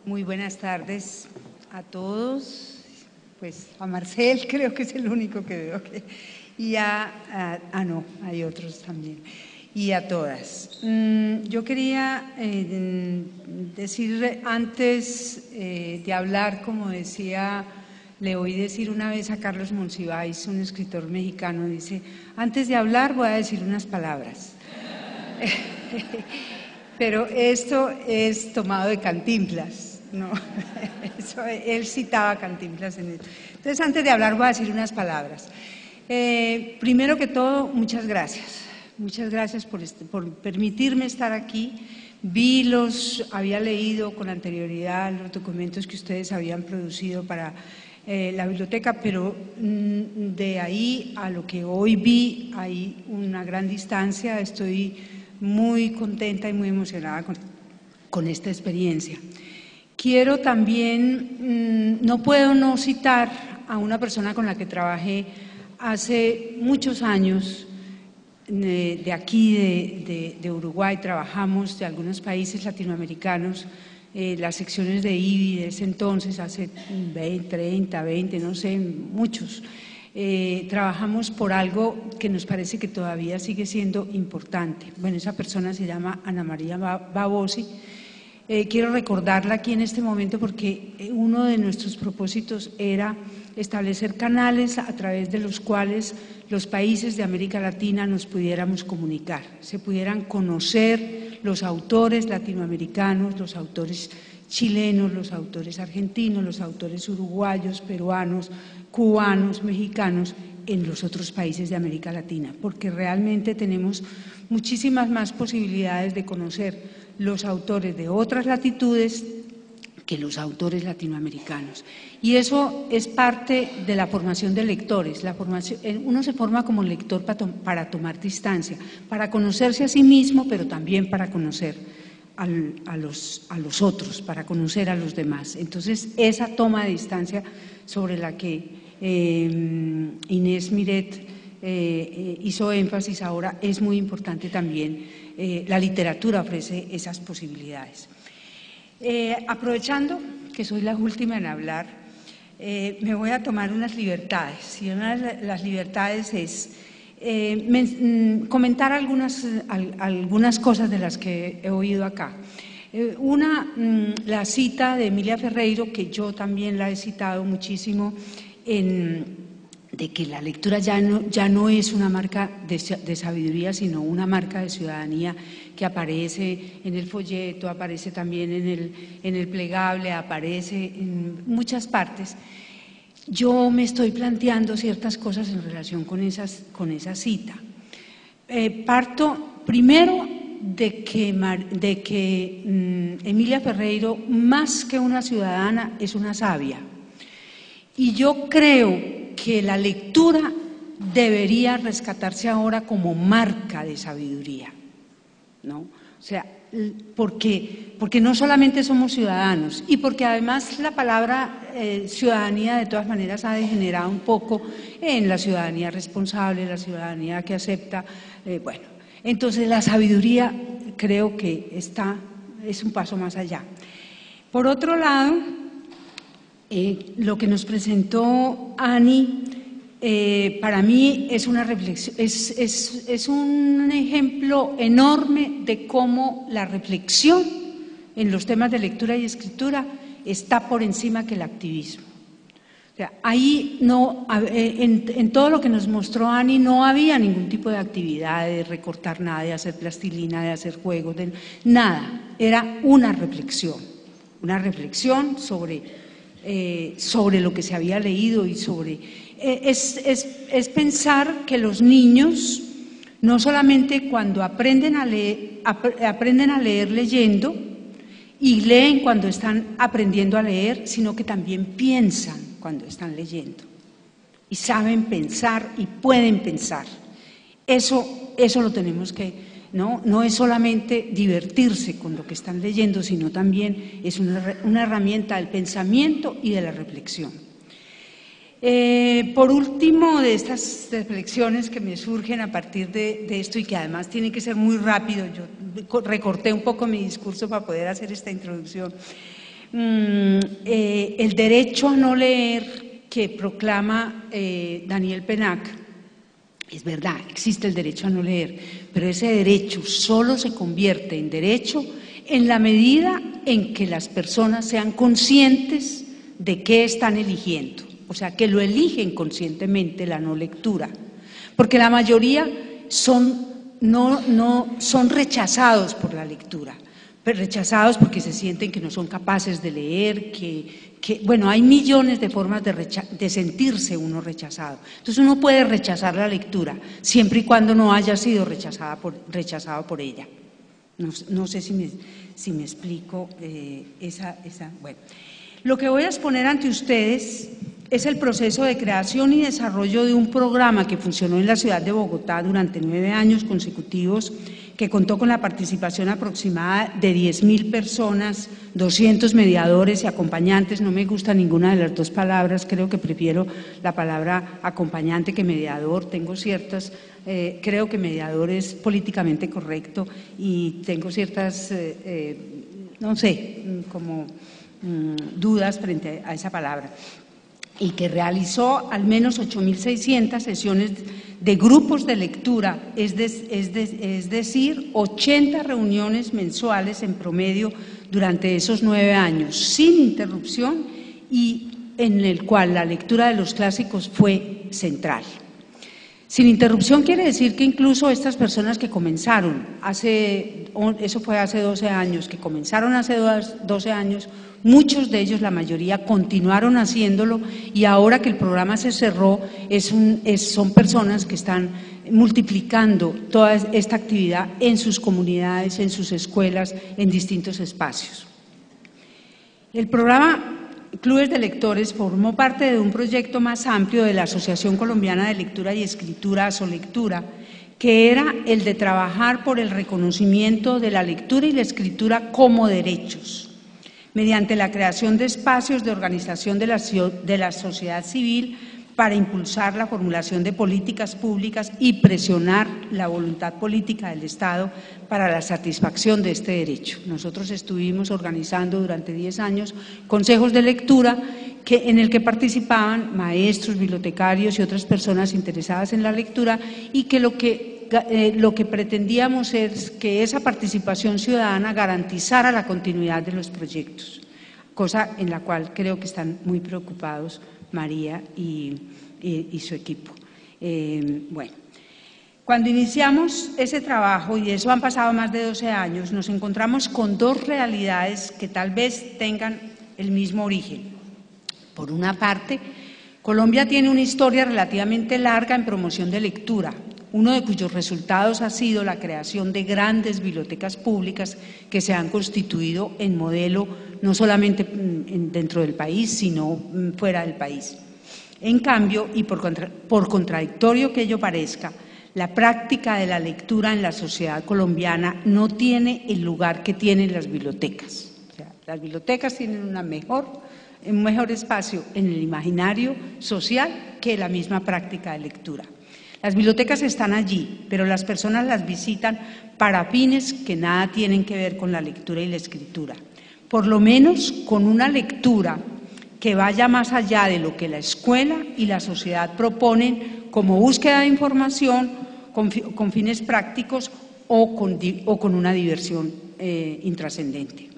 Muy buenas tardes a todos, pues a Marcel creo que es el único que veo que, y no, hay otros también, y a todas. Yo quería decir antes de hablar, como decía, le oí decir una vez a Carlos Monsiváis, un escritor mexicano, dice, antes de hablar voy a decir unas palabras. Pero esto es tomado de Cantinflas, ¿no? Él citaba a Cantinflas en esto. Entonces, antes de hablar, voy a decir unas palabras. Primero que todo, muchas gracias. Muchas gracias por permitirme estar aquí. Había leído con anterioridad los documentos que ustedes habían producido para la biblioteca, pero de ahí a lo que hoy vi hay una gran distancia. Estoy muy contenta y muy emocionada con esta experiencia. Quiero también, no puedo no citar a una persona con la que trabajé hace muchos años, de aquí, de Uruguay, trabajamos de algunos países latinoamericanos, las secciones de IBI de ese entonces, hace 20, no sé, muchos. Trabajamos por algo que nos parece que todavía sigue siendo importante. Bueno, esa persona se llama Ana María Babosi. Quiero recordarla aquí en este momento porque uno de nuestros propósitos era establecer canales a través de los cuales los países de América Latina nos pudiéramos comunicar, se pudieran conocer los autores latinoamericanos, los autores chilenos, los autores argentinos, los autores uruguayos, peruanos, cubanos, mexicanos, en los otros países de América Latina, porque realmente tenemos muchísimas más posibilidades de conocer los autores de otras latitudes que los autores latinoamericanos. Y eso es parte de la formación de lectores. Uno se forma como lector para tomar distancia, para conocerse a sí mismo, pero también para conocer a los otros, para conocer a los demás. Entonces, esa toma de distancia sobre la que Inés Miret hizo énfasis ahora es muy importante también. La literatura ofrece esas posibilidades. Aprovechando que soy la última en hablar, me voy a tomar unas libertades, y una de las libertades es comentar algunas cosas de las que he oído acá. La cita de Emilia Ferreiro, que yo también la he citado muchísimo, de que la lectura ya no es una marca de sabiduría, sino una marca de ciudadanía que aparece en el folleto, aparece también en el plegable, aparece en muchas partes. Yo me estoy planteando ciertas cosas en relación con esa cita. Parto primero de que Emilia Ferreiro, más que una ciudadana, es una sabia. Y yo creo que la lectura debería rescatarse ahora como marca de sabiduría, ¿no? O sea, porque no solamente somos ciudadanos y porque además la palabra ciudadanía de todas maneras ha degenerado un poco en la ciudadanía responsable, la ciudadanía que acepta, bueno, entonces la sabiduría creo que es un paso más allá. Por otro lado, lo que nos presentó Ani, para mí es una reflexión, es un ejemplo enorme de cómo la reflexión en los temas de lectura y escritura está por encima que el activismo. O sea, ahí en todo lo que nos mostró Ani no había ningún tipo de actividad, de recortar nada, de hacer plastilina, de hacer juegos, nada. Era una reflexión sobre lo que se había leído y es pensar que los niños no solamente cuando aprenden a leer leyendo y leen cuando están aprendiendo a leer, sino que también piensan cuando están leyendo y saben pensar y pueden pensar. Eso lo tenemos que... No es solamente divertirse con lo que están leyendo, sino también es una herramienta del pensamiento y de la reflexión. Por último, de estas reflexiones que me surgen a partir de esto y que además tienen que ser muy rápido, yo recorté un poco mi discurso para poder hacer esta introducción. el derecho a no leer que proclama Daniel Pennac, es verdad, existe el derecho a no leer, pero ese derecho solo se convierte en derecho en la medida en que las personas sean conscientes de qué están eligiendo, o sea, que lo eligen conscientemente la no lectura, porque la mayoría son rechazados por la lectura, pero rechazados porque se sienten que no son capaces de leer, bueno, hay millones de formas de sentirse uno rechazado. Entonces uno puede rechazar la lectura siempre y cuando no haya sido rechazado por ella. No sé si me explico bueno. Lo que voy a exponer ante ustedes es el proceso de creación y desarrollo de un programa que funcionó en la ciudad de Bogotá durante 9 años consecutivos, que contó con la participación aproximada de 10.000 personas, 200 mediadores y acompañantes. No me gusta ninguna de las dos palabras, creo que prefiero la palabra acompañante que mediador. Tengo ciertas, creo que mediador es políticamente correcto y tengo ciertas, no sé, como dudas frente a esa palabra, y que realizó al menos 8.600 sesiones de grupos de lectura, es decir, 80 reuniones mensuales en promedio durante esos 9 años, sin interrupción, y en el cual la lectura de los clásicos fue central. Sin interrupción quiere decir que incluso estas personas que comenzaron, eso fue hace 12 años, que comenzaron hace 12 años, muchos de ellos, la mayoría, continuaron haciéndolo, y ahora que el programa se cerró, son personas que están multiplicando toda esta actividad en sus comunidades, en sus escuelas, en distintos espacios. El programa Clubes de Lectores formó parte de un proyecto más amplio de la Asociación Colombiana de Lectura y Escritura, Asolectura, que era el de trabajar por el reconocimiento de la lectura y la escritura como derechos, mediante la creación de espacios de organización de la sociedad civil para impulsar la formulación de políticas públicas y presionar la voluntad política del Estado para la satisfacción de este derecho. Nosotros estuvimos organizando durante 10 años consejos de lectura en el que participaban maestros, bibliotecarios y otras personas interesadas en la lectura, y que lo que pretendíamos es que esa participación ciudadana garantizara la continuidad de los proyectos, cosa en la cual creo que están muy preocupados María y su equipo. Bueno, cuando iniciamos ese trabajo, y de eso han pasado más de 12 años, nos encontramos con dos realidades que tal vez tengan el mismo origen. Por una parte, Colombia tiene una historia relativamente larga en promoción de lectura, uno de cuyos resultados ha sido la creación de grandes bibliotecas públicas que se han constituido en modelo no solamente dentro del país, sino fuera del país. En cambio, y por contradictorio que ello parezca, la práctica de la lectura en la sociedad colombiana no tiene el lugar que tienen las bibliotecas. O sea, las bibliotecas tienen un mejor espacio en el imaginario social que la misma práctica de lectura. Las bibliotecas están allí, pero las personas las visitan para fines que nada tienen que ver con la lectura y la escritura. Por lo menos con una lectura que vaya más allá de lo que la escuela y la sociedad proponen como búsqueda de información con fines prácticos o con una diversión intrascendente.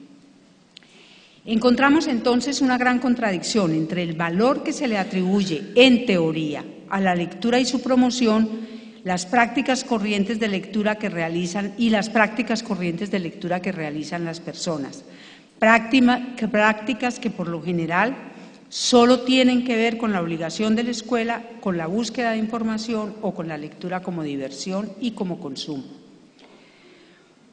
Encontramos entonces una gran contradicción entre el valor que se le atribuye, en teoría, a la lectura y su promoción, las prácticas corrientes de lectura que realizan las personas. Prácticas que por lo general solo tienen que ver con la obligación de la escuela, con la búsqueda de información o con la lectura como diversión y como consumo.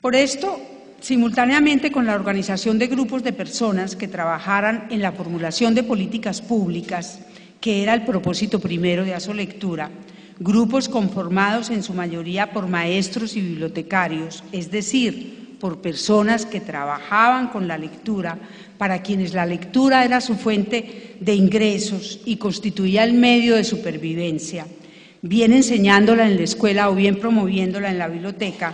Por esto, simultáneamente con la organización de grupos de personas que trabajaran en la formulación de políticas públicas, que era el propósito primero de Asolectura, grupos conformados en su mayoría por maestros y bibliotecarios, es decir, por personas que trabajaban con la lectura, para quienes la lectura era su fuente de ingresos y constituía el medio de supervivencia, bien enseñándola en la escuela o bien promoviéndola en la biblioteca.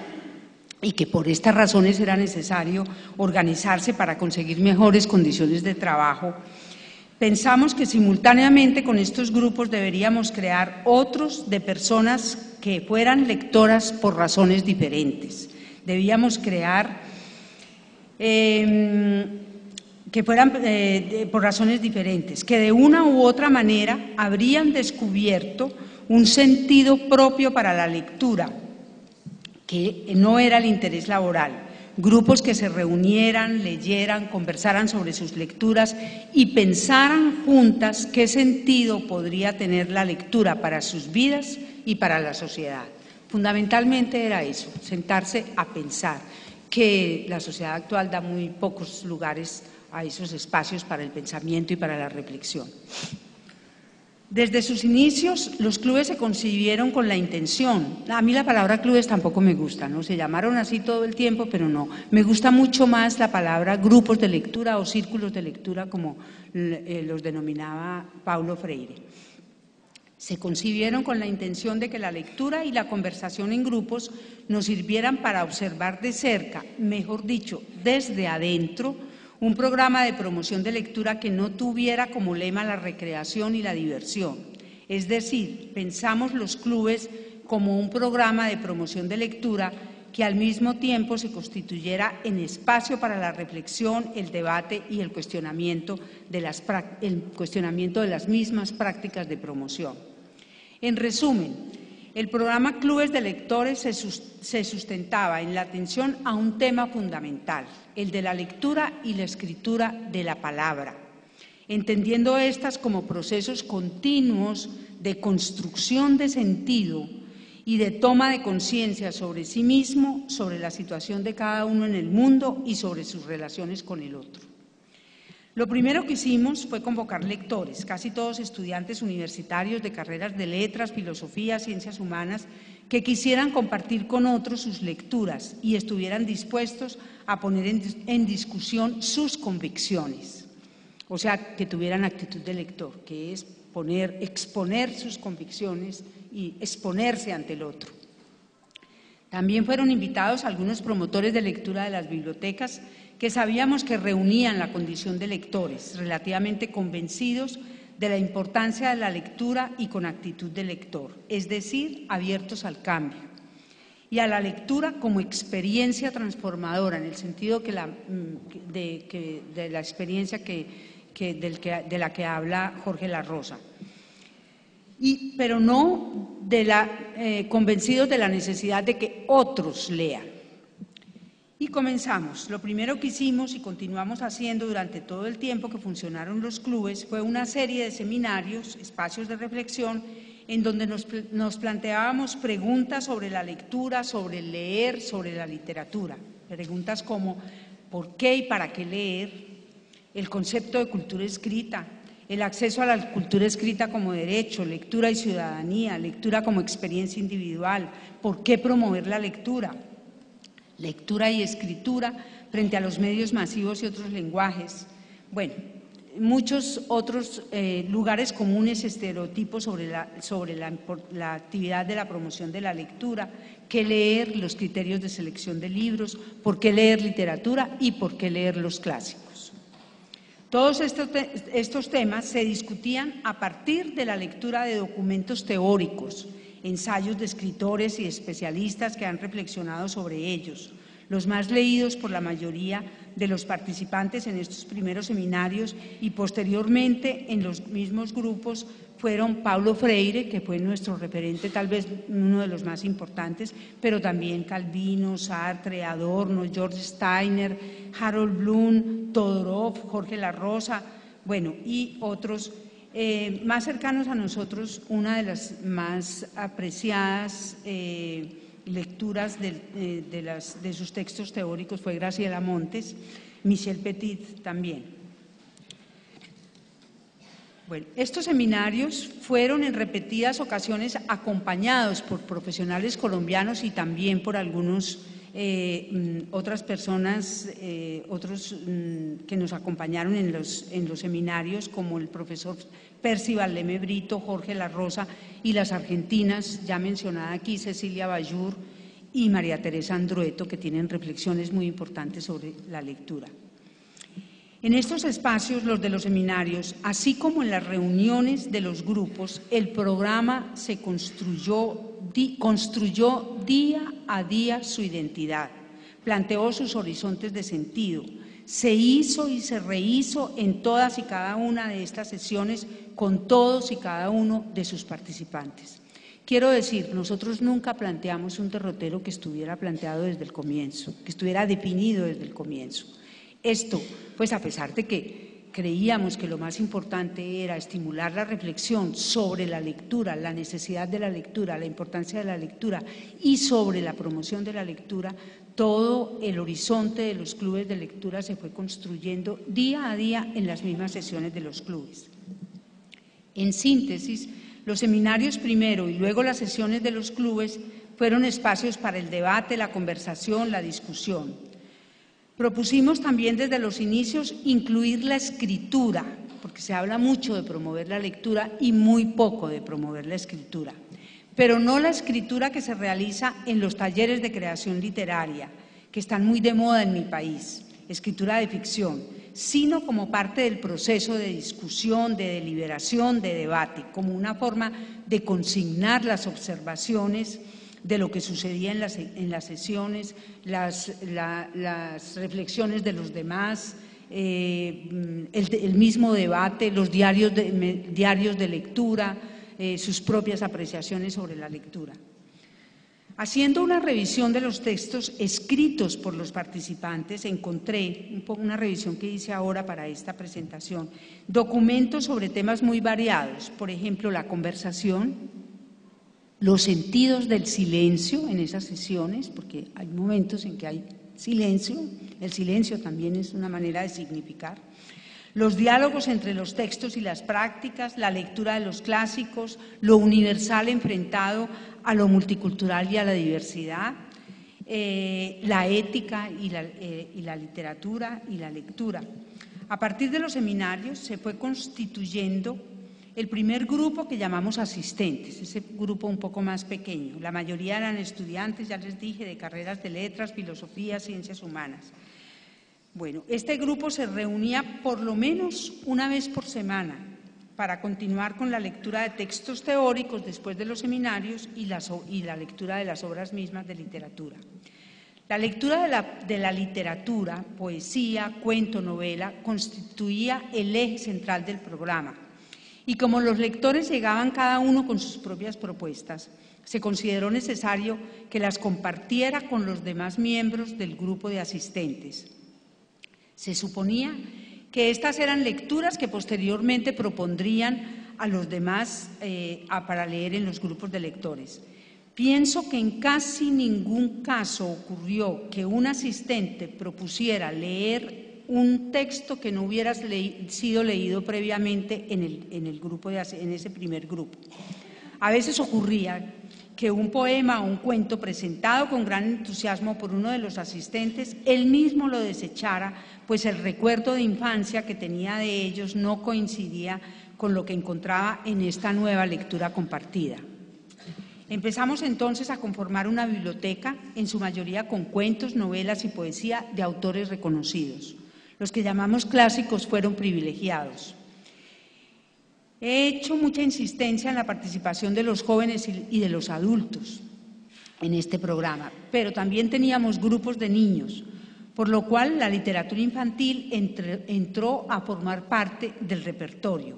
y que por estas razones era necesario organizarse para conseguir mejores condiciones de trabajo, pensamos que simultáneamente con estos grupos deberíamos crear otros de personas que fueran lectoras por razones diferentes. Debíamos crear que fueran por razones diferentes, que de una u otra manera habrían descubierto un sentido propio para la lectura, que no era el interés laboral. Grupos que se reunieran, leyeran, conversaran sobre sus lecturas y pensaran juntas qué sentido podría tener la lectura para sus vidas y para la sociedad. Fundamentalmente era eso, sentarse a pensar, que la sociedad actual da muy pocos lugares a esos espacios para el pensamiento y para la reflexión. Desde sus inicios, los clubes se concibieron con la intención, a mí la palabra clubes tampoco me gusta, ¿no? Se llamaron así todo el tiempo, pero no, me gusta mucho más la palabra grupos de lectura o círculos de lectura, como los denominaba Paulo Freire. Se concibieron con la intención de que la lectura y la conversación en grupos nos sirvieran para observar de cerca, mejor dicho, desde adentro, un programa de promoción de lectura que no tuviera como lema la recreación y la diversión. Es decir, pensamos los clubes como un programa de promoción de lectura que al mismo tiempo se constituyera en espacio para la reflexión, el debate y el cuestionamiento de las mismas prácticas de promoción. En resumen, el programa Clubes de Lectores se sustentaba en la atención a un tema fundamental, el de la lectura y la escritura de la palabra, entendiendo estas como procesos continuos de construcción de sentido y de toma de conciencia sobre sí mismo, sobre la situación de cada uno en el mundo y sobre sus relaciones con el otro. Lo primero que hicimos fue convocar lectores, casi todos estudiantes universitarios de carreras de letras, filosofía, ciencias humanas, que quisieran compartir con otros sus lecturas y estuvieran dispuestos a poner en discusión sus convicciones. O sea, que tuvieran actitud de lector, que es exponer sus convicciones y exponerse ante el otro. También fueron invitados algunos promotores de lectura de las bibliotecas que sabíamos que reunían la condición de lectores, relativamente convencidos de la importancia de la lectura y con actitud de lector, es decir, abiertos al cambio y a la lectura como experiencia transformadora, en el sentido de la experiencia de la que habla Jorge La Rosa. Pero no convencidos de la necesidad de que otros lean. Y comenzamos. Lo primero que hicimos y continuamos haciendo durante todo el tiempo que funcionaron los clubes fue una serie de seminarios, espacios de reflexión, en donde nos planteábamos preguntas sobre la lectura, sobre el leer, sobre la literatura. Preguntas como ¿por qué y para qué leer? El concepto de cultura escrita, el acceso a la cultura escrita como derecho, lectura y ciudadanía, lectura como experiencia individual, ¿por qué promover la lectura? Lectura y escritura frente a los medios masivos y otros lenguajes. Bueno, muchos otros lugares comunes, estereotipos sobre la actividad de la promoción de la lectura, qué leer, los criterios de selección de libros, por qué leer literatura y por qué leer los clásicos. Todos estos temas se discutían a partir de la lectura de documentos teóricos, ensayos de escritores y especialistas que han reflexionado sobre ellos. Los más leídos por la mayoría de los participantes en estos primeros seminarios y posteriormente en los mismos grupos fueron Paulo Freire, que fue nuestro referente, tal vez uno de los más importantes, pero también Calvino, Sartre, Adorno, George Steiner, Harold Bloom, Todorov, Jorge La Rosa, bueno, y otros. Más cercanos a nosotros, una de las más apreciadas lecturas de sus textos teóricos fue Graciela Montes, Michel Petit también. Bueno, estos seminarios fueron en repetidas ocasiones acompañados por profesionales colombianos y también por otras personas, que nos acompañaron en los seminarios, como el profesor Percival Leme Brito, Jorge La Rosa y las argentinas, ya mencionada aquí, Cecilia Bayur y María Teresa Andrueto, que tienen reflexiones muy importantes sobre la lectura. En estos espacios, los de los seminarios, así como en las reuniones de los grupos, el programa se construyó día a día su identidad, planteó sus horizontes de sentido, se hizo y se rehizo en todas y cada una de estas sesiones con todos y cada uno de sus participantes. Quiero decir, nosotros nunca planteamos un derrotero que estuviera planteado desde el comienzo, que estuviera definido desde el comienzo. Esto, pues a pesar de que creíamos que lo más importante era estimular la reflexión sobre la lectura, la necesidad de la lectura, la importancia de la lectura y sobre la promoción de la lectura, todo el horizonte de los clubes de lectura se fue construyendo día a día en las mismas sesiones de los clubes. En síntesis, los seminarios primero y luego las sesiones de los clubes fueron espacios para el debate, la conversación, la discusión. Propusimos también desde los inicios incluir la escritura, porque se habla mucho de promover la lectura y muy poco de promover la escritura, pero no la escritura que se realiza en los talleres de creación literaria, que están muy de moda en mi país, escritura de ficción, sino como parte del proceso de discusión, de deliberación, de debate, como una forma de consignar las observaciones de lo que sucedía en las sesiones, las reflexiones de los demás, el mismo debate, los diarios de lectura, sus propias apreciaciones sobre la lectura. Haciendo una revisión de los textos escritos por los participantes, encontré una revisión que hice ahora para esta presentación, documentos sobre temas muy variados, por ejemplo, la conversación, los sentidos del silencio en esas sesiones, porque hay momentos en que hay silencio, el silencio también es una manera de significar, los diálogos entre los textos y las prácticas, la lectura de los clásicos, lo universal enfrentado a lo multicultural y a la diversidad, la ética y la literatura y la lectura. A partir de los seminarios se fue constituyendo el primer grupo que llamamos asistentes, ese grupo un poco más pequeño. La mayoría eran estudiantes, ya les dije, de carreras de letras, filosofía, ciencias humanas. Bueno, este grupo se reunía por lo menos una vez por semana para continuar con la lectura de textos teóricos después de los seminarios y la lectura de las obras mismas de literatura. La lectura de la literatura, poesía, cuento, novela, constituía el eje central del programa. Y como los lectores llegaban cada uno con sus propias propuestas, se consideró necesario que las compartiera con los demás miembros del grupo de asistentes. Se suponía que estas eran lecturas que posteriormente propondrían a los demás para leer en los grupos de lectores. Pienso que en casi ningún caso ocurrió que un asistente propusiera leer un texto que no hubiera sido leído previamente en ese primer grupo. A veces ocurría que un poema o un cuento presentado con gran entusiasmo por uno de los asistentes, él mismo lo desechara, pues el recuerdo de infancia que tenía de ellos no coincidía con lo que encontraba en esta nueva lectura compartida. Empezamos entonces a conformar una biblioteca, en su mayoría con cuentos, novelas y poesía de autores reconocidos. Los que llamamos clásicos fueron privilegiados. He hecho mucha insistencia en la participación de los jóvenes y de los adultos en este programa, pero también teníamos grupos de niños, por lo cual la literatura infantil entró a formar parte del repertorio.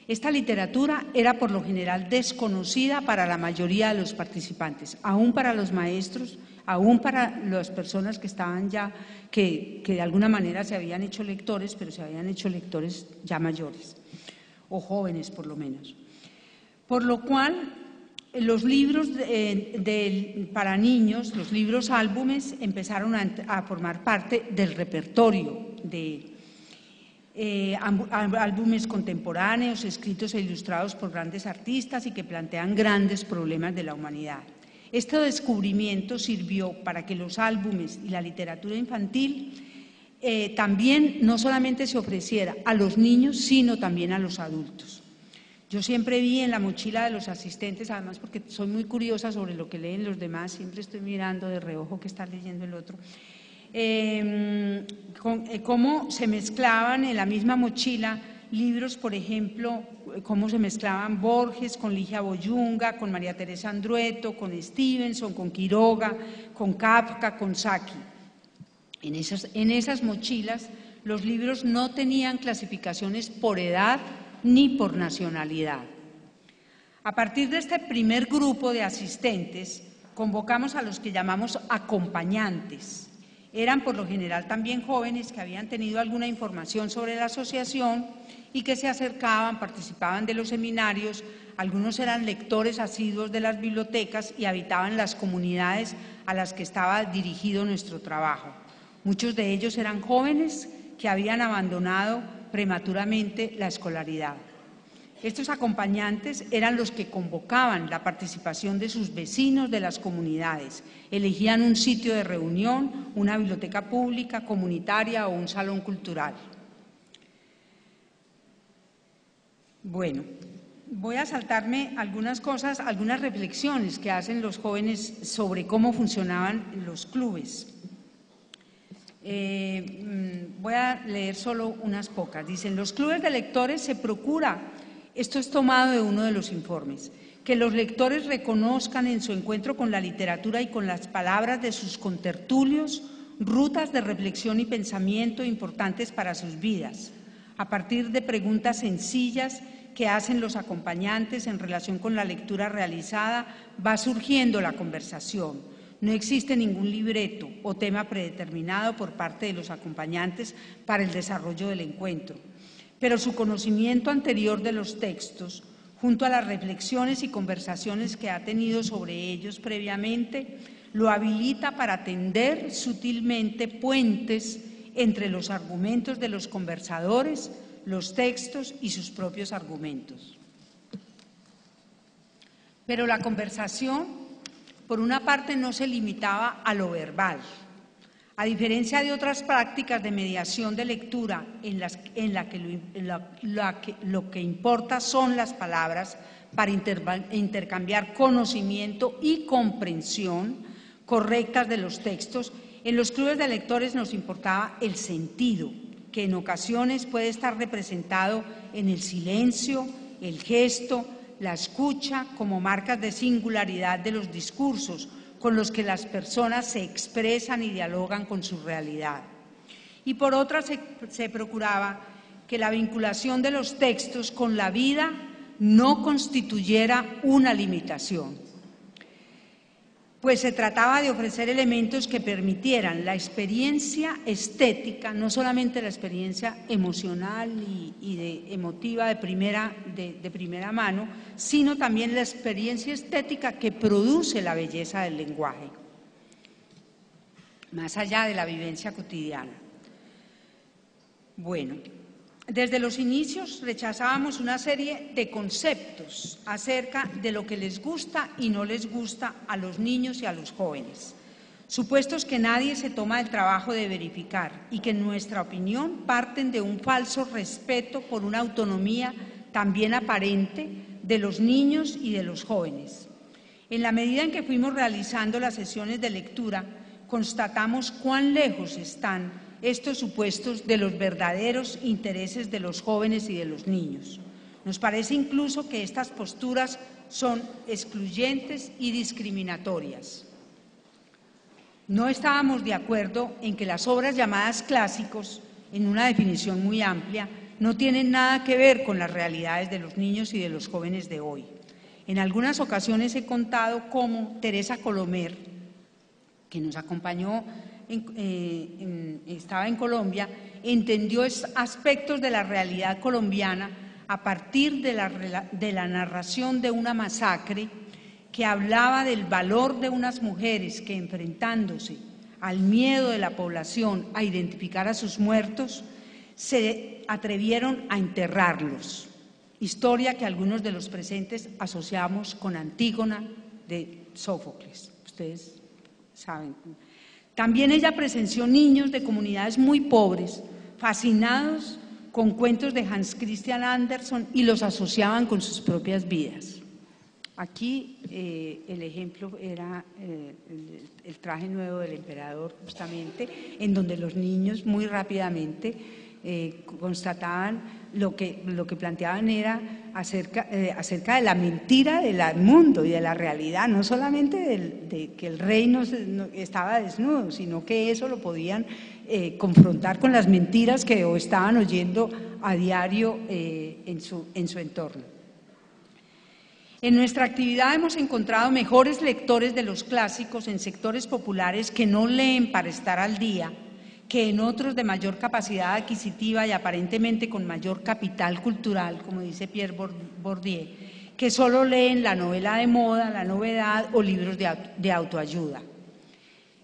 Esta literatura era por lo general desconocida para la mayoría de los participantes, aún para los maestros, aún para las personas que estaban ya, que de alguna manera se habían hecho lectores, pero se habían hecho lectores ya mayores, o jóvenes por lo menos. Por lo cual, los libros para niños, los libros álbumes, empezaron a formar parte del repertorio de álbumes contemporáneos, escritos e ilustrados por grandes artistas y que plantean grandes problemas de la humanidad. Este descubrimiento sirvió para que los álbumes y la literatura infantil también no solamente se ofreciera a los niños, sino también a los adultos. Yo siempre vi en la mochila de los asistentes, además porque soy muy curiosa sobre lo que leen los demás, siempre estoy mirando de reojo qué está leyendo el otro, cómo se mezclaban en la misma mochila libros, por ejemplo, cómo se mezclaban Borges con Ligia Boyunga, con María Teresa Andrueto, con Stevenson, con Quiroga, con Kafka, con Saki. En esas mochilas los libros no tenían clasificaciones por edad ni por nacionalidad. A partir de este primer grupo de asistentes, convocamos a los que llamamos acompañantes. Eran por lo general también jóvenes que habían tenido alguna información sobre la asociación y que se acercaban, participaban de los seminarios, algunos eran lectores asiduos de las bibliotecas y habitaban las comunidades a las que estaba dirigido nuestro trabajo. Muchos de ellos eran jóvenes que habían abandonado prematuramente la escolaridad. Estos acompañantes eran los que convocaban la participación de sus vecinos de las comunidades, elegían un sitio de reunión, una biblioteca pública, comunitaria o un salón cultural. Bueno, voy a saltarme algunas cosas, algunas reflexiones que hacen los jóvenes sobre cómo funcionaban los clubes. Voy a leer solo unas pocas. Dicen, los clubes de lectores se procura, esto es tomado de uno de los informes, que los lectores reconozcan en su encuentro con la literatura y con las palabras de sus contertulios rutas de reflexión y pensamiento importantes para sus vidas, a partir de preguntas sencillas que hacen los acompañantes en relación con la lectura realizada, va surgiendo la conversación. No existe ningún libreto o tema predeterminado por parte de los acompañantes para el desarrollo del encuentro, pero su conocimiento anterior de los textos, junto a las reflexiones y conversaciones que ha tenido sobre ellos previamente, lo habilita para tender sutilmente puentes entre los argumentos de los conversadores, los textos y sus propios argumentos. Pero la conversación, por una parte, no se limitaba a lo verbal. A diferencia de otras prácticas de mediación de lectura en la que lo que importa son las palabras para intercambiar conocimiento y comprensión correctas de los textos, en los clubes de lectores nos importaba el sentido, que en ocasiones puede estar representado en el silencio, el gesto, la escucha como marcas de singularidad de los discursos con los que las personas se expresan y dialogan con su realidad. Y por otra se procuraba que la vinculación de los textos con la vida no constituyera una limitación, pues se trataba de ofrecer elementos que permitieran la experiencia estética, no solamente la experiencia emocional y emotiva de primera mano, sino también la experiencia estética que produce la belleza del lenguaje, más allá de la vivencia cotidiana. Bueno, desde los inicios rechazábamos una serie de conceptos acerca de lo que les gusta y no les gusta a los niños y a los jóvenes, supuestos que nadie se toma el trabajo de verificar y que en nuestra opinión parten de un falso respeto por una autonomía también aparente de los niños y de los jóvenes. En la medida en que fuimos realizando las sesiones de lectura, constatamos cuán lejos están estos supuestos de los verdaderos intereses de los jóvenes y de los niños. Nos parece incluso que estas posturas son excluyentes y discriminatorias. No estábamos de acuerdo en que las obras llamadas clásicos, en una definición muy amplia, no tienen nada que ver con las realidades de los niños y de los jóvenes de hoy. En algunas ocasiones he contado cómo Teresa Colomer, que nos acompañó, estaba en Colombia, entendió aspectos de la realidad colombiana a partir de la narración de una masacre que hablaba del valor de unas mujeres que, enfrentándose al miedo de la población a identificar a sus muertos, se atrevieron a enterrarlos. Historia que algunos de los presentes asociamos con Antígona de Sófocles. Ustedes saben. También ella presenció niños de comunidades muy pobres, fascinados con cuentos de Hans Christian Andersen y los asociaban con sus propias vidas. Aquí el ejemplo era el traje nuevo del emperador, justamente, en donde los niños muy rápidamente constataban lo que planteaban era acerca de la mentira del mundo y de la realidad, no solamente de que el rey no estaba desnudo, sino que eso lo podían confrontar con las mentiras que estaban oyendo a diario en su entorno. En nuestra actividad hemos encontrado mejores lectores de los clásicos en sectores populares que no leen para estar al día, que en otros de mayor capacidad adquisitiva y aparentemente con mayor capital cultural, como dice Pierre Bourdieu, que solo leen la novela de moda, la novedad o libros de autoayuda.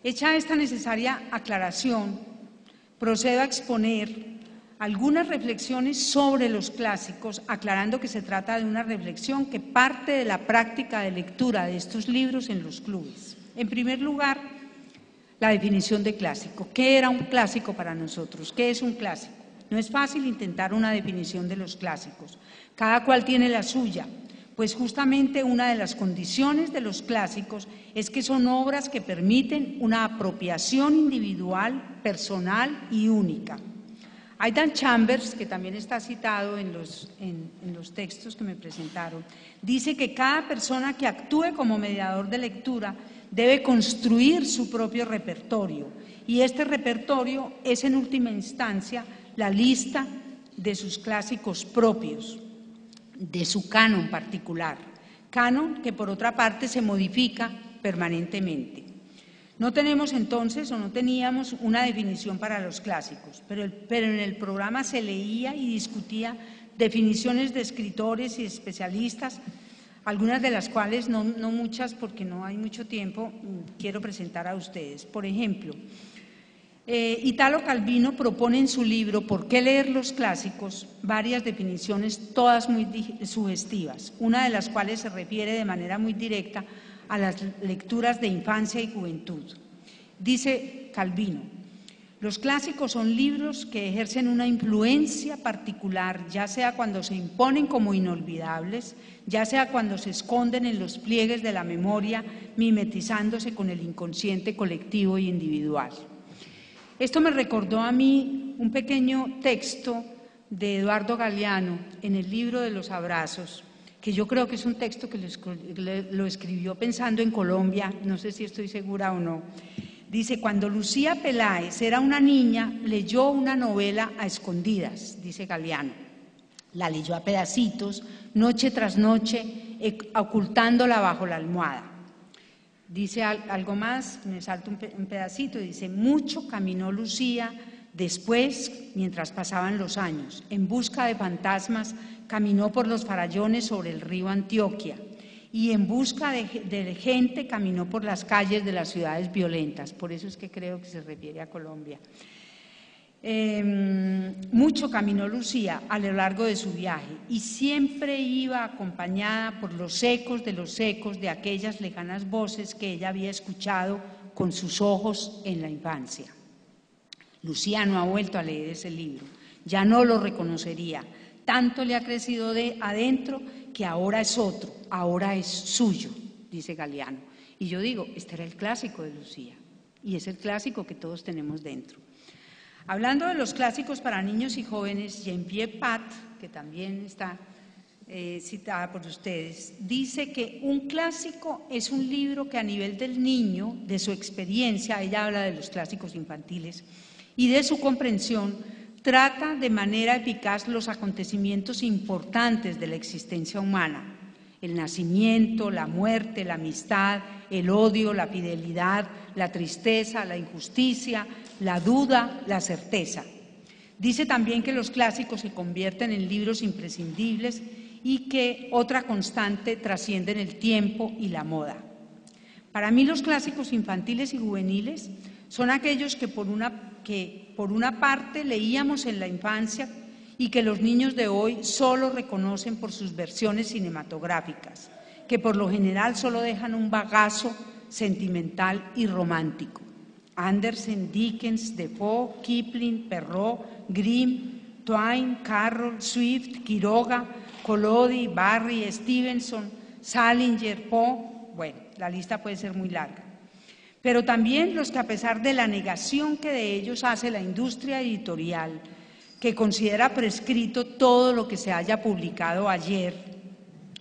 Hecha esta necesaria aclaración, procedo a exponer algunas reflexiones sobre los clásicos, aclarando que se trata de una reflexión que parte de la práctica de lectura de estos libros en los clubes. En primer lugar, la definición de clásico. ¿Qué era un clásico para nosotros? ¿Qué es un clásico? No es fácil intentar una definición de los clásicos. Cada cual tiene la suya, pues justamente una de las condiciones de los clásicos es que son obras que permiten una apropiación individual, personal y única. Aidan Chambers, que también está citado en los textos que me presentaron, dice que cada persona que actúe como mediador de lectura debe construir su propio repertorio, y este repertorio es en última instancia la lista de sus clásicos propios, de su canon particular, canon que por otra parte se modifica permanentemente. No tenemos entonces, o no teníamos, una definición para los clásicos, pero en el programa se leía y discutía definiciones de escritores y especialistas, algunas de las cuales, no muchas porque no hay mucho tiempo, quiero presentar a ustedes. Por ejemplo, Italo Calvino propone en su libro ¿Por qué leer los clásicos? Varias definiciones, todas muy sugestivas, una de las cuales se refiere de manera muy directa a las lecturas de infancia y juventud. Dice Calvino: los clásicos son libros que ejercen una influencia particular, ya sea cuando se imponen como inolvidables, ya sea cuando se esconden en los pliegues de la memoria, mimetizándose con el inconsciente colectivo y individual. Esto me recordó a mí un pequeño texto de Eduardo Galeano en el libro de los abrazos, que yo creo que es un texto que lo escribió pensando en Colombia, no sé si estoy segura o no. Dice: cuando Lucía Peláez era una niña, leyó una novela a escondidas, dice Galeano. La leyó a pedacitos, noche tras noche, ocultándola bajo la almohada. Dice algo más, me salto un pedacito, dice: mucho caminó Lucía después, mientras pasaban los años, en busca de fantasmas, caminó por los farallones sobre el río Antioquia, y en busca de gente caminó por las calles de las ciudades violentas. Por eso es que creo que se refiere a Colombia. Mucho caminó Lucía a lo largo de su viaje, y siempre iba acompañada por los ecos de aquellas lejanas voces que ella había escuchado con sus ojos en la infancia. Lucía no ha vuelto a leer ese libro, ya no lo reconocería. Tanto le ha crecido de adentro que ahora es otro, ahora es suyo, dice Galeano. Y yo digo, este era el clásico de Lucía, y es el clásico que todos tenemos dentro. Hablando de los clásicos para niños y jóvenes, Jean-Pierre Pat, que también está citada por ustedes, dice que un clásico es un libro que a nivel del niño, de su experiencia, ella habla de los clásicos infantiles, y de su comprensión, trata de manera eficaz los acontecimientos importantes de la existencia humana: el nacimiento, la muerte, la amistad, el odio, la fidelidad, la tristeza, la injusticia, la duda, la certeza. Dice también que los clásicos se convierten en libros imprescindibles y que otra constante trascienden el tiempo y la moda. Para mí los clásicos infantiles y juveniles son aquellos que por una parte leíamos en la infancia y que los niños de hoy solo reconocen por sus versiones cinematográficas, que por lo general solo dejan un bagazo sentimental y romántico. Andersen, Dickens, Defoe, Kipling, Perrault, Grimm, Twain, Carroll, Swift, Quiroga, Collodi, Barry, Stevenson, Salinger, Poe. Bueno, la lista puede ser muy larga. Pero también los que, a pesar de la negación que de ellos hace la industria editorial, que considera prescrito todo lo que se haya publicado ayer,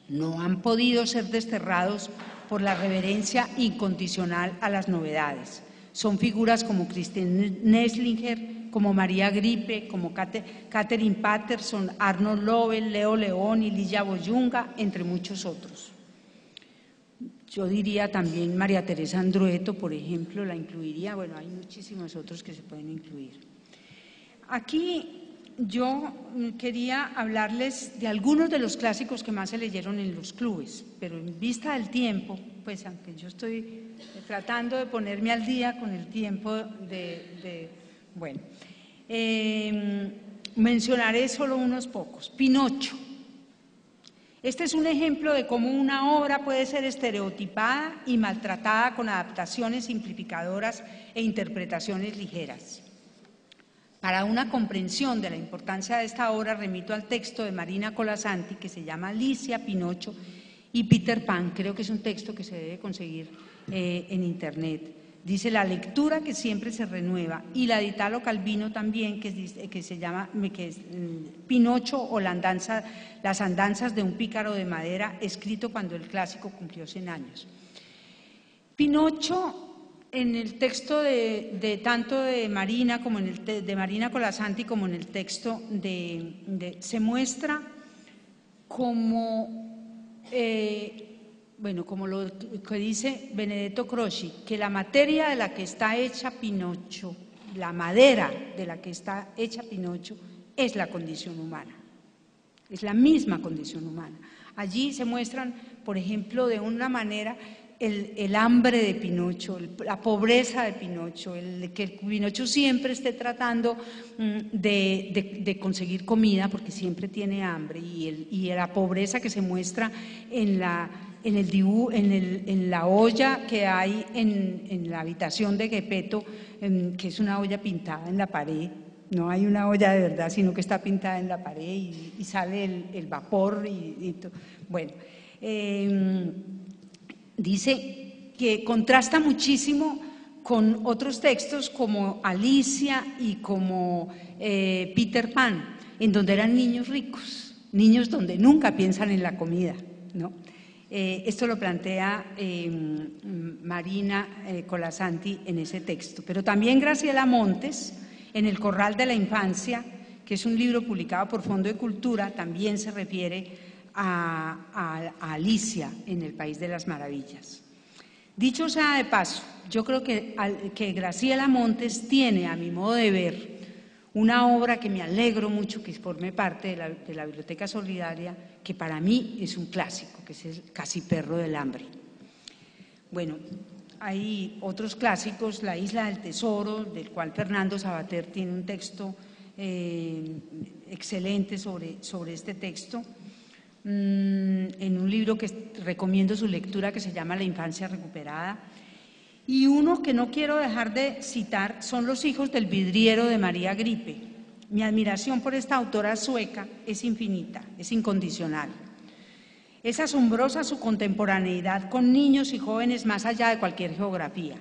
no han podido ser desterrados por la reverencia incondicional a las novedades. Son figuras como Christine Neslinger, como María Gripe, como Catherine Patterson, Arnold Lovell, Leo León y Ligia Boyunga, entre muchos otros. Yo diría también María Teresa Andrueto, por ejemplo, la incluiría. Bueno, hay muchísimos otros que se pueden incluir. Aquí yo quería hablarles de algunos de los clásicos que más se leyeron en los clubes, pero en vista del tiempo, pues aunque yo estoy tratando de ponerme al día con el tiempo bueno, mencionaré solo unos pocos. Pinocho. Este es un ejemplo de cómo una obra puede ser estereotipada y maltratada con adaptaciones simplificadoras e interpretaciones ligeras. Para una comprensión de la importancia de esta obra, remito al texto de Marina Colasanti, que se llama Alicia, Pinocho y Peter Pan. Creo que es un texto que se debe conseguir en Internet. Dice: la lectura que siempre se renueva, y la de Italo Calvino también, que se llama Pinocho o las andanzas de un pícaro de madera, escrito cuando el clásico cumplió 100 años. Pinocho, en el texto tanto de Marina como de Marina Colasanti como en el texto se muestra como como lo que dice Benedetto Croce, que la materia de la que está hecha Pinocho, la madera de la que está hecha Pinocho, es la condición humana, es la misma condición humana. Allí se muestran, por ejemplo, de una manera el hambre de Pinocho, la pobreza de Pinocho, que Pinocho siempre esté tratando de conseguir comida porque siempre tiene hambre, y la pobreza que se muestra en la olla que hay en la habitación de Geppetto, que es una olla pintada en la pared. No hay una olla de verdad, sino que está pintada en la pared y sale el vapor y todo. Bueno, dice que contrasta muchísimo con otros textos como Alicia y como Peter Pan, en donde eran niños ricos, niños donde nunca piensan en la comida, ¿no? Esto lo plantea Marina Colasanti en ese texto. Pero también Graciela Montes, en El Corral de la Infancia, que es un libro publicado por Fondo de Cultura, también se refiere a Alicia en El País de las Maravillas. Dicho sea de paso, yo creo que Graciela Montes tiene, a mi modo de ver, una obra que me alegro mucho que forme parte de la Biblioteca Solidaria, que para mí es un clásico, que es el Caciperro del Hambre. Bueno, hay otros clásicos, La Isla del Tesoro, del cual Fernando Savater tiene un texto excelente sobre este texto, en un libro que recomiendo su lectura, que se llama La Infancia Recuperada. Y uno que no quiero dejar de citar son Los hijos del vidriero, de María Gripe. Mi admiración por esta autora sueca es infinita, es incondicional. Es asombrosa su contemporaneidad con niños y jóvenes más allá de cualquier geografía.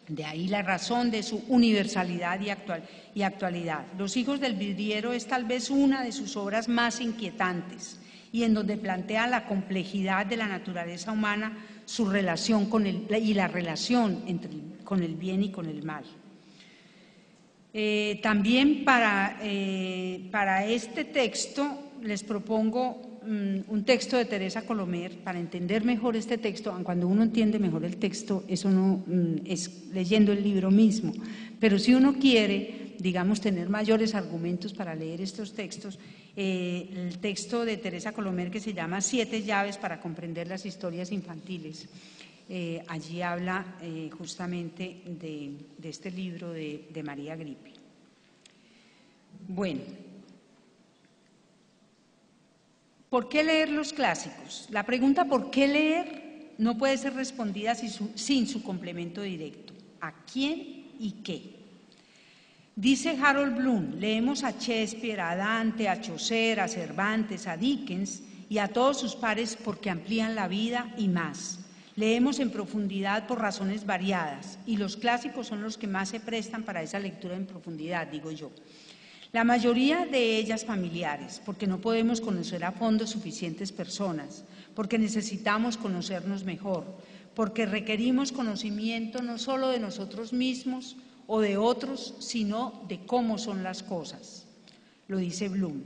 De ahí la razón de su universalidad y actualidad. Los hijos del vidriero es tal vez una de sus obras más inquietantes, y en donde plantea la complejidad de la naturaleza humana, su relación y la relación con el bien y con el mal. También para este texto les propongo un texto de Teresa Colomer. Para entender mejor este texto, cuando uno entiende mejor el texto, eso no es leyendo el libro mismo, pero si uno quiere, digamos, tener mayores argumentos para leer estos textos, el texto de Teresa Colomer, que se llama 7 llaves para comprender las historias infantiles. Allí habla justamente de este libro de María Gripe. Bueno, ¿por qué leer los clásicos? La pregunta ¿por qué leer? No puede ser respondida sin su complemento directo. ¿A quién y qué? Dice Harold Bloom, leemos a Shakespeare, a Dante, a Chaucer, a Cervantes, a Dickens y a todos sus pares porque amplían la vida y más. Leemos en profundidad por razones variadas y los clásicos son los que más se prestan para esa lectura en profundidad, digo yo. La mayoría de ellas familiares, porque no podemos conocer a fondo suficientes personas, porque necesitamos conocernos mejor, porque requerimos conocimiento no solo de nosotros mismos o de otros, sino de cómo son las cosas. Lo dice Bloom.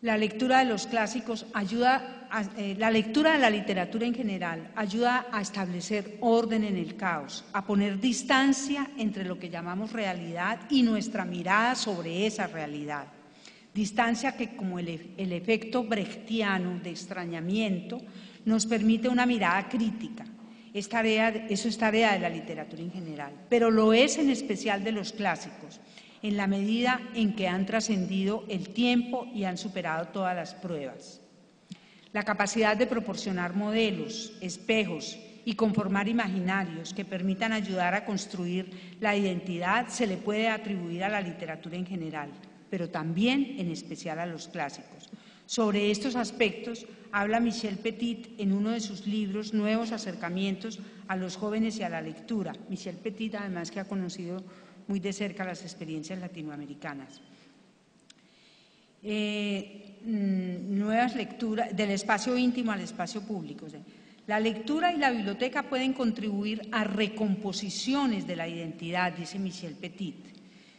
La lectura de los clásicos la lectura de la literatura en general ayuda a establecer orden en el caos, a poner distancia entre lo que llamamos realidad y nuestra mirada sobre esa realidad. Distancia que, como el efecto brechtiano de extrañamiento, nos permite una mirada crítica. Eso es tarea de la literatura en general, pero lo es en especial de los clásicos, en la medida en que han trascendido el tiempo y han superado todas las pruebas. La capacidad de proporcionar modelos, espejos y conformar imaginarios que permitan ayudar a construir la identidad se le puede atribuir a la literatura en general, pero también en especial a los clásicos. Sobre estos aspectos habla Michel Petit en uno de sus libros, Nuevos acercamientos a los jóvenes y a la lectura. Michel Petit, además, que ha conocido muy de cerca las experiencias latinoamericanas. Nuevas lecturas, del espacio íntimo al espacio público. La lectura y la biblioteca pueden contribuir a recomposiciones de la identidad, dice Michel Petit,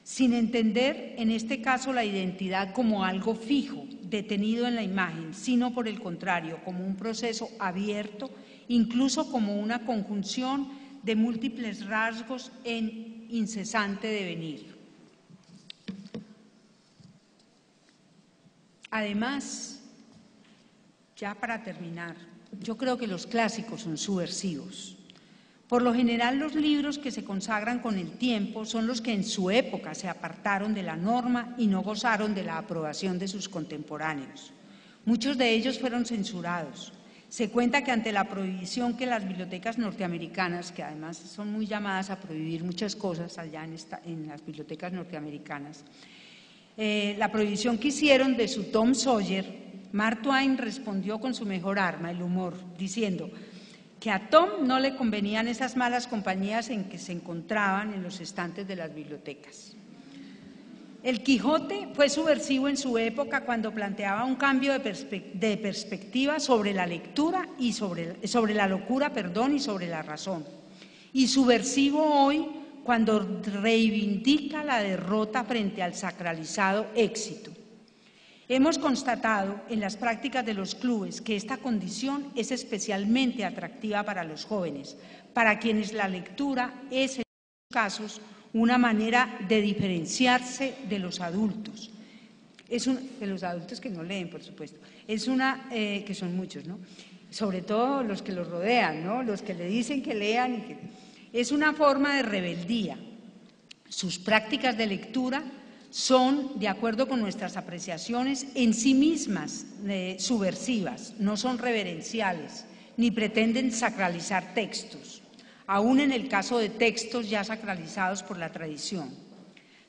sin entender en este caso la identidad como algo fijo, detenido en la imagen, sino por el contrario, como un proceso abierto, incluso como una conjunción de múltiples rasgos en incesante devenir. Además, ya para terminar, yo creo que los clásicos son subversivos. Por lo general, los libros que se consagran con el tiempo son los que en su época se apartaron de la norma y no gozaron de la aprobación de sus contemporáneos. Muchos de ellos fueron censurados. Se cuenta que ante la prohibición que las bibliotecas norteamericanas, que además son muy llamadas a prohibir muchas cosas allá en las bibliotecas norteamericanas, la prohibición que hicieron de su Tom Sawyer, Mark Twain respondió con su mejor arma, el humor, diciendo que a Tom no le convenían esas malas compañías en que se encontraban en los estantes de las bibliotecas. El Quijote fue subversivo en su época cuando planteaba un cambio de perspectiva sobre la lectura y sobre la locura, y sobre la razón. Y subversivo hoy cuando reivindica la derrota frente al sacralizado éxito. Hemos constatado en las prácticas de los clubes que esta condición es especialmente atractiva para los jóvenes, para quienes la lectura es en muchos casos una manera de diferenciarse de los adultos. De los adultos que no leen, por supuesto. Que son muchos, ¿no? Sobre todo los que los rodean, ¿no? Los que le dicen que lean. Es una forma de rebeldía. Sus prácticas de lectura son, de acuerdo con nuestras apreciaciones, en sí mismas subversivas, no son reverenciales, ni pretenden sacralizar textos, aún en el caso de textos ya sacralizados por la tradición.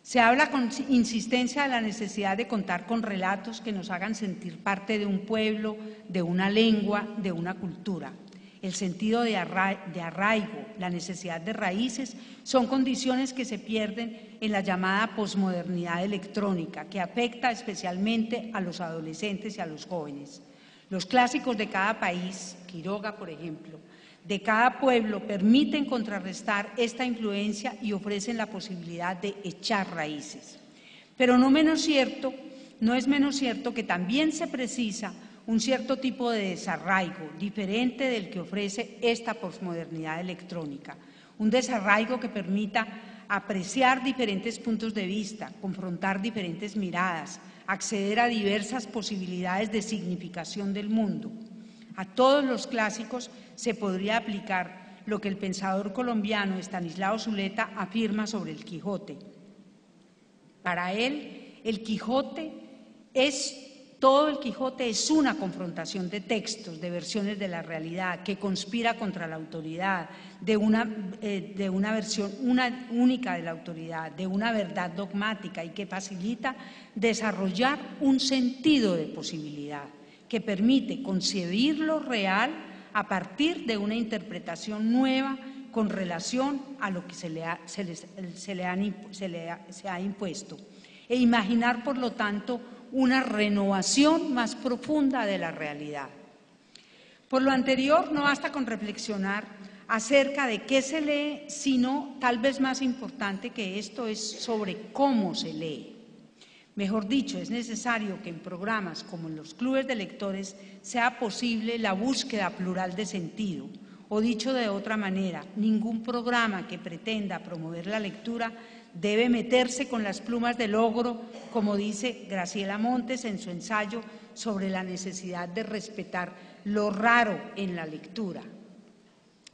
Se habla con insistencia de la necesidad de contar con relatos que nos hagan sentir parte de un pueblo, de una lengua, de una cultura. El sentido de arraigo, la necesidad de raíces, son condiciones que se pierden en la llamada posmodernidad electrónica, que afecta especialmente a los adolescentes y a los jóvenes. Los clásicos de cada país, Quiroga, por ejemplo, de cada pueblo, permiten contrarrestar esta influencia y ofrecen la posibilidad de echar raíces. Pero no es menos cierto que también se precisa un cierto tipo de desarraigo, diferente del que ofrece esta posmodernidad electrónica, un desarraigo que permita apreciar diferentes puntos de vista, confrontar diferentes miradas, acceder a diversas posibilidades de significación del mundo. A todos los clásicos se podría aplicar lo que el pensador colombiano Estanislao Zuleta afirma sobre el Quijote. Para él, el Quijote es Todo el Quijote es una confrontación de textos, de versiones de la realidad, que conspira contra la autoridad, de una versión única de la autoridad, de una verdad dogmática y que facilita desarrollar un sentido de posibilidad, que permite concebir lo real a partir de una interpretación nueva con relación a lo que se ha impuesto, e imaginar, por lo tanto, una renovación más profunda de la realidad. Por lo anterior, no basta con reflexionar acerca de qué se lee, sino, tal vez más importante que esto, es sobre cómo se lee. Mejor dicho, es necesario que en programas como en los clubes de lectores sea posible la búsqueda plural de sentido, o dicho de otra manera, ningún programa que pretenda promover la lectura debe meterse con las plumas del ogro, como dice Graciela Montes en su ensayo sobre la necesidad de respetar lo raro en la lectura.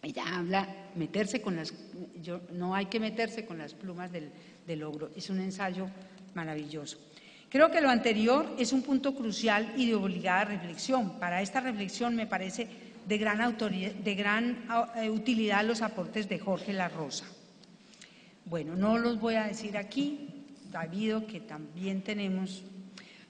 Ella habla, no hay que meterse con las plumas del ogro, es un ensayo maravilloso. Creo que lo anterior es un punto crucial y de obligada reflexión. Para esta reflexión me parece de gran utilidad los aportes de Jorge La Rosa. Bueno, no los voy a decir aquí, debido que también tenemos…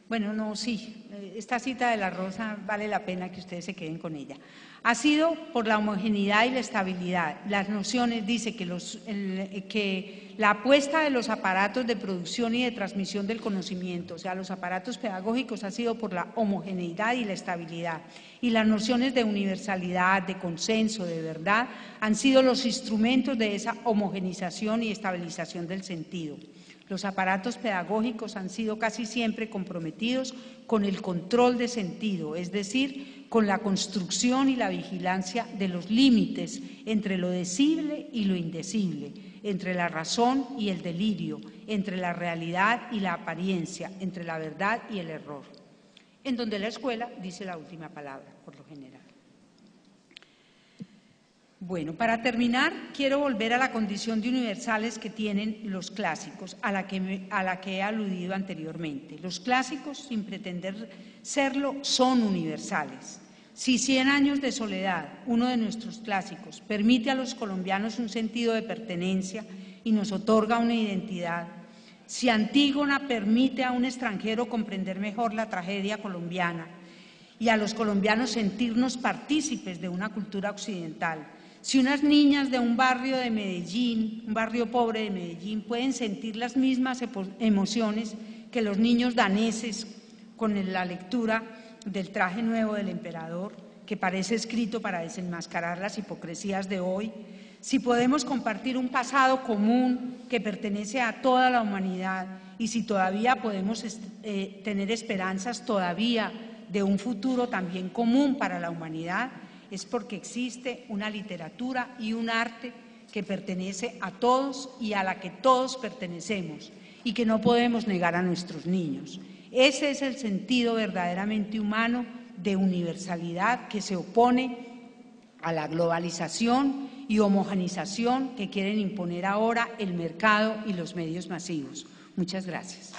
Bueno, no, sí, esta cita de La Rosa vale la pena que ustedes se queden con ella. Ha sido por la homogeneidad y la estabilidad. Las nociones, dice que la apuesta de los aparatos de producción y de transmisión del conocimiento, o sea, los aparatos pedagógicos, ha sido por la homogeneidad y la estabilidad. Y las nociones de universalidad, de consenso, de verdad, han sido los instrumentos de esa homogeneización y estabilización del sentido. Los aparatos pedagógicos han sido casi siempre comprometidos con el control de sentido, es decir, con la construcción y la vigilancia de los límites entre lo decible y lo indecible, entre la razón y el delirio, entre la realidad y la apariencia, entre la verdad y el error, en donde la escuela dice la última palabra, por lo general. Bueno, para terminar, quiero volver a la condición de universales que tienen los clásicos, a la que he aludido anteriormente. Los clásicos, sin pretender serlo, son universales. Si 100 años de soledad, uno de nuestros clásicos, permite a los colombianos un sentido de pertenencia y nos otorga una identidad, si Antígona permite a un extranjero comprender mejor la tragedia colombiana y a los colombianos sentirnos partícipes de una cultura occidental, si unas niñas de un barrio de Medellín, un barrio pobre de Medellín, pueden sentir las mismas emociones que los niños daneses con la lectura del Traje Nuevo del Emperador, que parece escrito para desenmascarar las hipocresías de hoy, si podemos compartir un pasado común que pertenece a toda la humanidad y si todavía podemos tener esperanzas todavía de un futuro también común para la humanidad, es porque existe una literatura y un arte que pertenece a todos y a la que todos pertenecemos y que no podemos negar a nuestros niños. Ese es el sentido verdaderamente humano de universalidad que se opone a la globalización y homogeneización que quieren imponer ahora el mercado y los medios masivos. Muchas gracias.